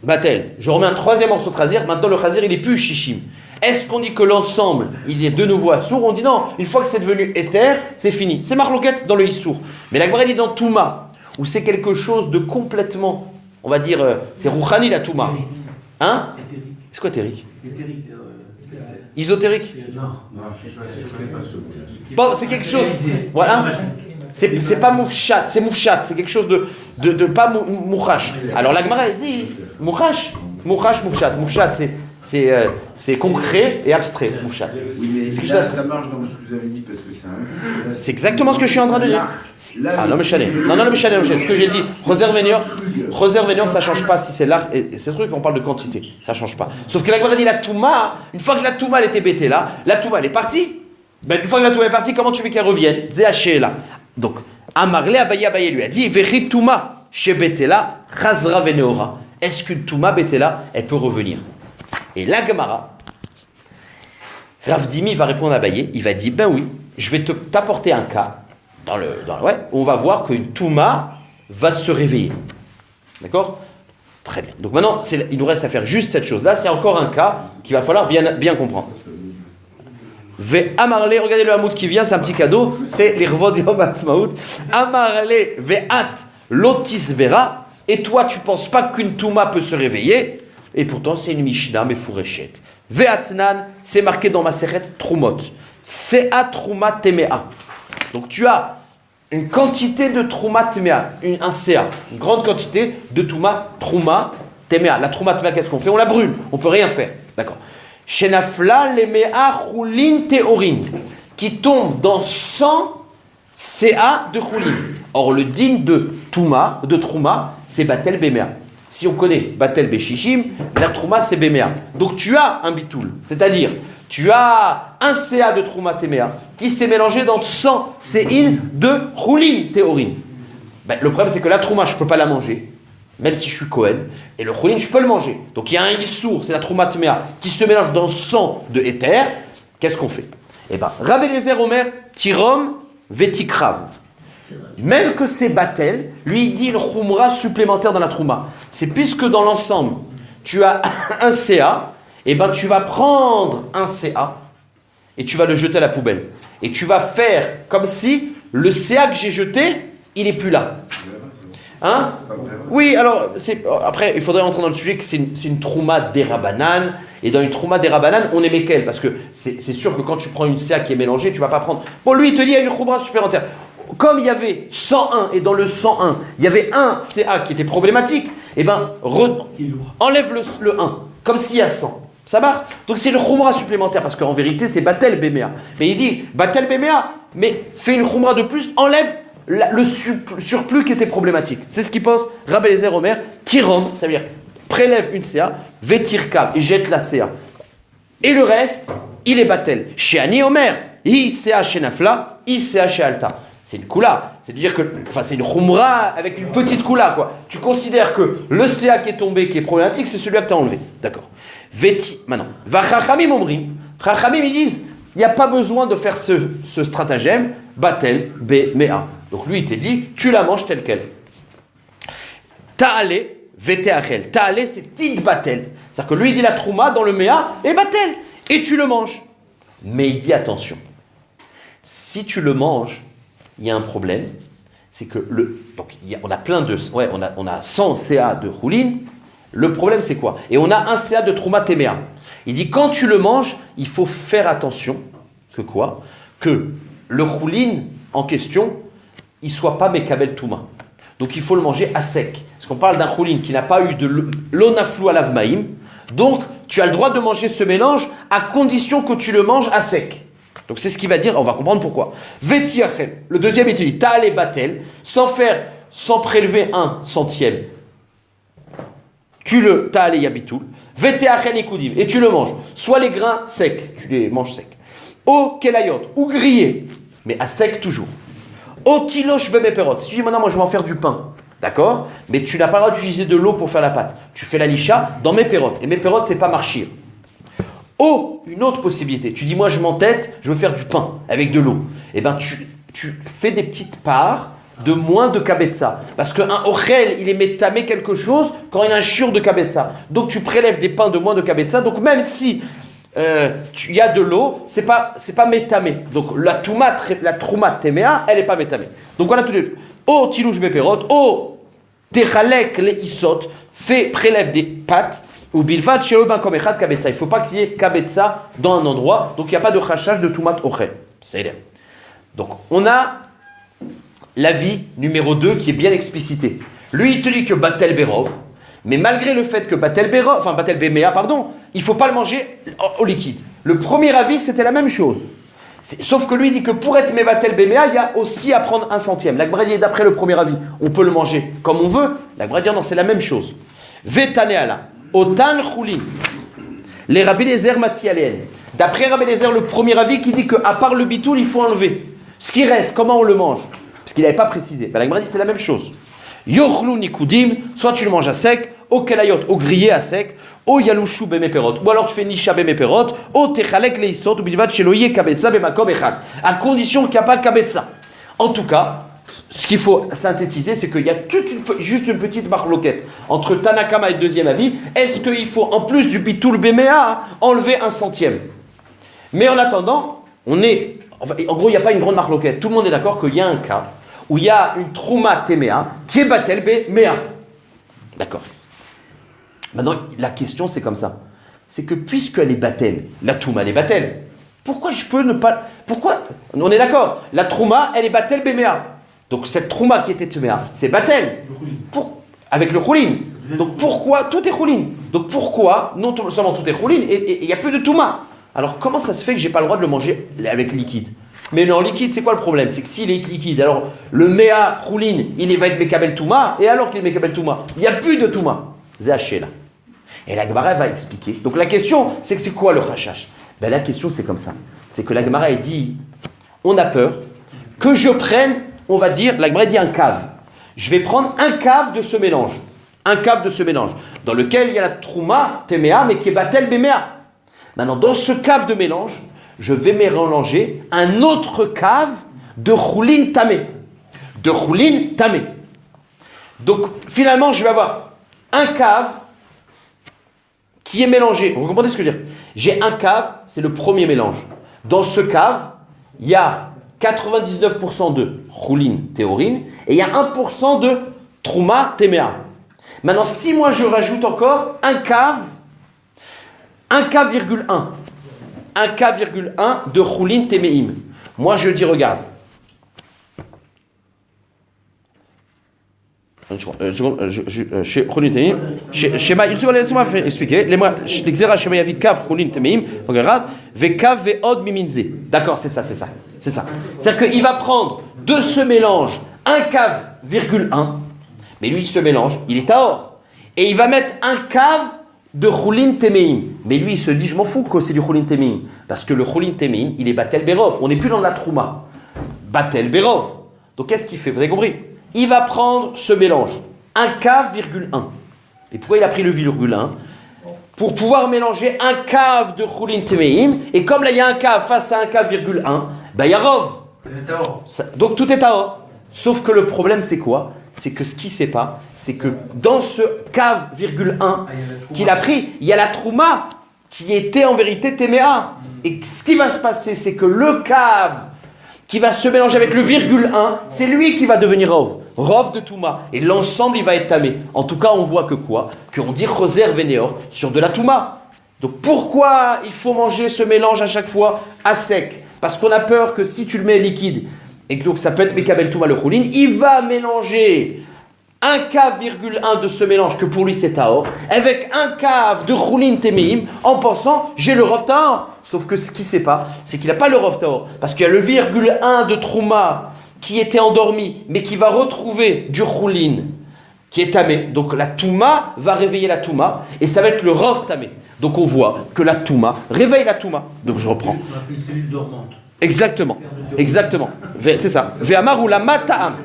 Batel. Je remets un troisième morceau de chazir. Maintenant, le chazir, il n'est plus Shishim. Est-ce qu'on dit que l'ensemble, il est de nouveau Assour? On dit non, une fois que c'est devenu éther, c'est fini. C'est Marloquette dans le Issour. Mais la Gemara dit dans Touma, où c'est quelque chose de complètement, on va dire, c'est Rouhani la Touma. Hein? C'est quoi éthérique? Isotérique? Non, je connais pas ce mot. Bon, c'est quelque chose, voilà. C'est pas moufchat, c'est moufchat, c'est quelque chose de pas mouchash. Alors la Gemara elle dit, mouchash, moufchat. Moufchat, c'est concret et abstrait, moufchat. Oui, mais c'est là, ça marche dans ce que vous avez dit parce que c'est un. C'est exactement ce que je suis en train de dire. Ah non mais chalet. Non, ce que j'ai dit, Choser Vénéor, ça change pas si c'est l'art et c'est le truc, on parle de quantité, ça change pas. Sauf que la Gemara dit la Touma, une fois que la Touma elle était bêtée là, la Touma elle est partie. Ben, une fois que la Touma est partie, comment tu veux qu'elle revienne? Zéhaché là. Donc, Amarle Abaye lui a dit, Vechi Touma chez Betela, Chazra Vénéora. Est-ce qu'une Touma Betela, elle peut revenir? Et la Gemara, Rav Dimi va répondre à Abaye, il va dire, ben oui, je vais t'apporter un cas, où on va voir qu'une Touma va se réveiller. D'accord? Très bien. Donc maintenant, il nous reste à faire juste cette chose-là, c'est encore un cas qu'il va falloir bien comprendre. Ve Amarle, regardez le hamoud qui vient, c'est un petit cadeau, c'est l'Irvod Yom Ha'atzmaut. Amarle ve'at lotis vera, et toi tu penses pas qu'une Touma peut se réveiller? Et pourtant, c'est une Mishnah, mais Fourechet. Ve'atnan, c'est marqué dans ma Masechet Trumot. Se'a Truma Temea. Donc, tu as une quantité de Truma Temea, un Se'a, une grande quantité de Truma Temea. La Truma Temea, qu'est-ce qu'on fait? On la brûle, on peut rien faire. D'accord. Shenafla Lemea Chulin Teorin, qui tombe dans 100 Se'a de Chulin. Or, le digne de Truma, c'est Batel Bemea. Si on connaît Batel Beshishim, la Trouma c'est Béméa. Donc tu as un bitoul, c'est-à-dire tu as un CA de Trouma Téméa qui s'est mélangé dans 100 CIN de Choulin Théorin. Ben, le problème c'est que la Trouma je ne peux pas la manger, même si je suis Kohen, et le Choulin je peux le manger. Donc il y a un Yissour, c'est la Trouma Téméa, qui se mélange dans 100 de Éther. Qu'est-ce qu'on fait? Eh bien, Rav Eliezer Omer, Tirom, Vetikrav. Même que c'est Batel, lui il dit une Khumra supplémentaire dans la Trouma. C'est puisque dans l'ensemble, tu as un CA, et ben tu vas prendre un CA et tu vas le jeter à la poubelle. Et tu vas faire comme si le CA que j'ai jeté, il n'est plus là. Hein? Oui, alors, après, il faudrait rentrer dans le sujet que c'est une Trouma d'Erabanan. Et dans une Trouma d'Erabanan, on est Mekel. Parce que c'est sûr que quand tu prends une CA qui est mélangée, tu ne vas pas prendre. Bon, lui, il te dit il y a une Khumra supplémentaire. Comme il y avait 101 et dans le 101, il y avait un CA qui était problématique, eh ben, enlève le 1, comme s'il y a 100. Ça marche? Donc c'est le Khumra supplémentaire, parce qu'en vérité, c'est Batel Béméa. Mais il dit, Batel Béméa, mais fais une Khumra de plus, enlève le surplus qui était problématique. C'est ce qu'il pense Rabbi Eliezer Omer, Tirom, ça veut dire, prélève une CA, Vetirka, et jette la CA. Et le reste, il est Batel. Chez Ani Omer, I CA chez Nafla, I CA chez Alta. C'est une koula, c'est-à-dire que, c'est une khumra avec une petite koula, quoi. Tu considères que le CA qui est tombé, qui est problématique, c'est celui-là que tu as enlevé. D'accord. Veti, maintenant. Va chachamim omrim. Chachamim, ils disent, il n'y a pas besoin de faire ce stratagème, batel, be, mea. Donc lui, il t'a dit, tu la manges telle qu'elle. Ta'ale, vete achel. Ta'ale, c'est tit batel. C'est-à-dire que lui, il dit la trouma dans le mea, et batel. Et tu le manges. Mais il dit, attention. Si tu le manges, il y a un problème, c'est que on a plein de, on a 100 CA de Choulin, Le problème, c'est quoi? Et on a un CA de Trouma Téméa. Il dit, quand tu le manges, il faut faire attention que quoi? Que le choulin en question, il ne soit pas Mekabel Touma. Donc il faut le manger à sec. Parce qu'on parle d'un choulin qui n'a pas eu de l'onaflou à l'avmaïm. Donc tu as le droit de manger ce mélange à condition que tu le manges à sec. Donc c'est ce qu'il va dire, on va comprendre pourquoi. Vetiachen, le deuxième il te dit, ta'ale batel, sans prélever un centième. Tu le ta'ale yabitul, vetiachen ikudim, et tu le manges. Soit les grains secs, tu les manges secs. O kelayot, ou grillés, mais à sec toujours. O tilosh bemeperot, si tu dis maintenant moi je vais en faire du pain. D'accord? Mais tu n'as pas le droit d'utiliser de l'eau pour faire la pâte. Tu fais la licha dans mes pérotes. Et mes pérotes, c'est pas marchir. Oh, une autre possibilité. Tu dis, moi, je m'entête, je veux faire du pain avec de l'eau. Eh bien, tu fais des petites parts de moins de kabetza. Parce qu'un ochel, il est métamé quelque chose quand il a un shiur de kabetza. Donc, tu prélèves des pains de moins de kabetza. Donc, même si il y a de l'eau, c'est pas métamé. Donc, la trouma téméa, elle n'est pas métamée. Donc, voilà tous les deux. Oh, tilouche beperot. Oh, Techalek les isot, prélève des pâtes, ou bilvat chez eux comme echad kabetza. Il ne faut pas qu'il y ait kabetza dans un endroit, donc il n'y a pas de khashach de tumat ochel. C'est bien. Donc on a l'avis numéro 2 qui est bien explicité. Lui il te dit que batel berov, mais malgré le fait que batel béméa, il ne faut pas le manger au liquide. Le premier avis c'était la même chose. Sauf que lui dit que pour être mevatel béméa, il y a aussi à prendre un centième. La Gemara dit d'après le premier avis, on peut le manger comme on veut. La Gemara dit non, c'est la même chose. Vetaneala, otan choulin, les Rabbi Lézer mati aléen. D'après Rabbi Lézer, le premier avis qui dit qu'à part le bitoul, il faut enlever. Ce qui reste, comment on le mange? Parce qu'il n'avait pas précisé. La Gemara dit c'est la même chose. Yochlou nikudim, soit tu le manges à sec, au kelayot, au grillé à sec, au yalouchou bemeperot, ou alors tu fais nisha bemeperot, au techalek leisot, ou bilvat sheloye kabetza bemakom echad, à condition qu'il n'y a pas kabetza. En tout cas, ce qu'il faut synthétiser, c'est qu'il y a juste une petite marloquette entre Tanakama et le deuxième avis. Est-ce qu'il faut, en plus du bitul beméa, enlever un centième? Mais en attendant, en gros, il n'y a pas une grande marloquette. Tout le monde est d'accord qu'il y a un cas où il y a une trouma téméa qui est batel beméa. D'accord. Maintenant, la question, c'est comme ça. C'est que puisqu'elle est batel, la trouma, elle est batel. Pourquoi je peux ne pas... Pourquoi? On est d'accord. La trouma, elle est batel béméa. Donc cette trouma qui était téméa, c'est batel. Avec le choulin. Donc pourquoi? Tout est choulin. Donc pourquoi? Non seulement tout est choulin, et il n'y a plus de touma. Alors comment ça se fait que je n'ai pas le droit de le manger avec liquide? Mais non, liquide, c'est quoi le problème? C'est que s'il est liquide, alors le méa choulin, il va être mekabel touma, et alors qu'il est mekabel touma, il n'y a plus de touma. Zéhaché là. Et la Gemara va expliquer. Donc la question, c'est que c'est quoi le khashach? Ben la question, c'est comme ça. C'est que la Gemara dit, on a peur que je prenne, on va dire, la Gemara dit un cave. Je vais prendre un cave de ce mélange. Un cave de ce mélange. Dans lequel il y a la trouma, téméa, mais qui est batel béméa. Maintenant, dans ce cave de mélange, je vais mélanger un autre cave de choulin tamé. De choulin tamé. Donc finalement, je vais avoir un cave qui est mélangé. Vous comprenez ce que je veux dire? J'ai un cave, c'est le premier mélange. Dans ce cave, il y a 99% de choulin théorine et il y a 1% de trouma téméa. Maintenant, si moi je rajoute encore un cave, 1K,1 de choulin téméim. Moi je dis, regarde. Une seconde, laissez-moi expliquer. L'exéra Shema Yavi Kav Choulin Temeim, regarde, Vekav Veod Miminze. D'accord, c'est ça. C'est-à-dire qu'il va prendre de ce mélange 1K,1, mais lui il se mélange, il est tahor. Et il va mettre un cave de Choulin Temeim. Mais lui il se dit, je m'en fous que c'est du Choulin Temeim. Parce que le Choulin Temeim, il est Batel Berov. On n'est plus dans la Trouma. Batel Berov. Donc qu'est-ce qu'il fait? Vous avez compris? Il va prendre ce mélange, 1K,1. Et pourquoi il a pris le virgule 1? Pour pouvoir mélanger un cave de choulin téméim. Et comme là il y a un cave face à un K,1, ben il y a rov. Donc tout est tahor. Sauf que le problème c'est quoi? C'est que ce qu'il ne sait pas, c'est que dans ce K,1 qu'il a pris, il y a la trouma qui était en vérité téméa. Et ce qui va se passer, c'est que le cave qui va se mélanger avec le virgule 1, c'est lui qui va devenir rov. Rov de Touma. Et l'ensemble, il va être tamé. En tout cas, on voit que quoi? Qu'on dit Choser Vénéor sur de la Touma. Donc pourquoi il faut manger ce mélange à chaque fois à sec? Parce qu'on a peur que si tu le mets liquide, et que donc ça peut être Mekabel Touma le Choulin, il va mélanger un cave, virgule 1 de ce mélange, que pour lui c'est Tahor, avec un cave de Choulin Temeim, en pensant j'ai le Rov Tahor. Sauf que ce qu'il ne sait pas, c'est qu'il n'a pas le Rov Tahor. Parce qu'il y a le virgule 1 de Trouma qui était endormi, mais qui va retrouver du Choulin, qui est tamé. Donc la Touma va réveiller la Touma, et ça va être le Rov tamé. Donc on voit que la Touma réveille la Touma. Donc je reprends. On appelle une cellule dormante. Exactement. C'est ça. Ve'amar ou la mata'am.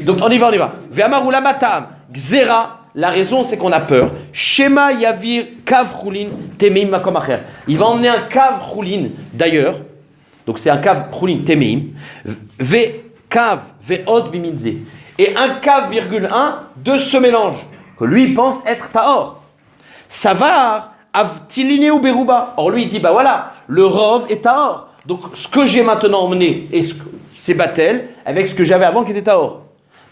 Donc on y va. Ve'amar ou la mata'am. Gzera. La raison c'est qu'on a peur. Shema yavir kav choulin temeim makom acher. Il va emmener un kav choulin d'ailleurs. Donc c'est un kav choulin temeim. Ve kav ve'od biminze. Et un kav virgule 1 de ce mélange que lui pense être tahor. Savar avtiline ou beruba. Or lui il dit bah voilà, le rov est tahor. Donc ce que j'ai maintenant emmené, c'est batel avec ce que j'avais avant qui était tahor.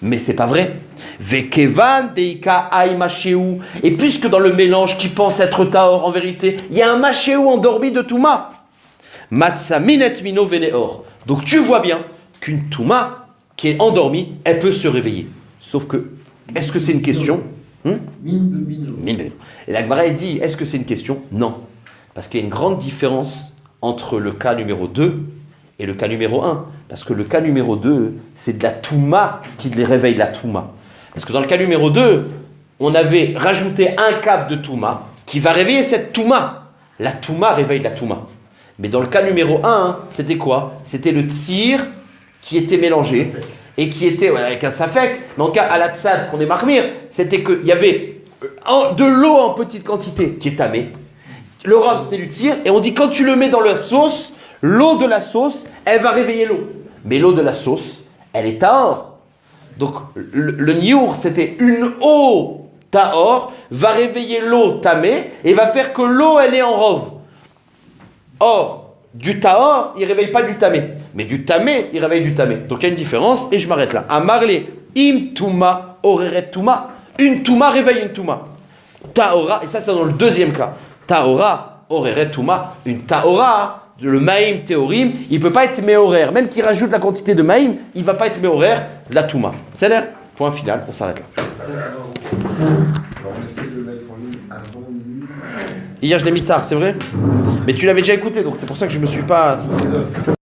Mais c'est pas vrai. Vekevan deika ay machéou. Et puisque dans le mélange qui pense être tahor en vérité, il y a un machéou endormi de Touma. Matsa minet mino veneor. Donc tu vois bien qu'une Touma qui est endormie, elle peut se réveiller. Sauf que, est-ce que c'est une question? Mino. Et la Gemara dit, est-ce que c'est une question? Non. Parce qu'il y a une grande différence entre le cas numéro 2 et le cas numéro 1. Parce que le cas numéro 2, c'est de la Touma qui les réveille la Touma. Parce que dans le cas numéro 2, on avait rajouté un cap de Touma qui va réveiller cette Touma. La Touma réveille la Touma. Mais dans le cas numéro 1, c'était quoi? C'était le tsir qui était mélangé et qui était avec un safek. Mais en tout cas, à la tzad qu'on est marmire, c'était qu'il y avait de l'eau en petite quantité qui est tamée. Le rov, c'était du tir, et on dit quand tu le mets dans la sauce, l'eau de la sauce, elle va réveiller l'eau. Mais l'eau de la sauce, elle est tahor. Donc le niour, c'était une eau tahor, va réveiller l'eau tamée, et va faire que l'eau, elle est en rov. Or, du tahor, il ne réveille pas du tamé. Mais du tamé, il réveille du tamé. Donc il y a une différence, et je m'arrête là. Amarle, im touma, oreret touma. Une touma réveille une touma. Tahora, et ça c'est dans le deuxième cas. Tahora, oreret touma. Une tahora, le maïm théorim, il ne peut pas être méhoraire. Même qu'il rajoute la quantité de maïm, il ne va pas être méhoraire de la touma. C'est l'air. Point final, on s'arrête là. On essaie de mettre en ligne avant minuit. Hier je l'ai mis tard, c'est vrai? Mais tu l'avais déjà écouté, donc c'est pour ça que je ne me suis pas...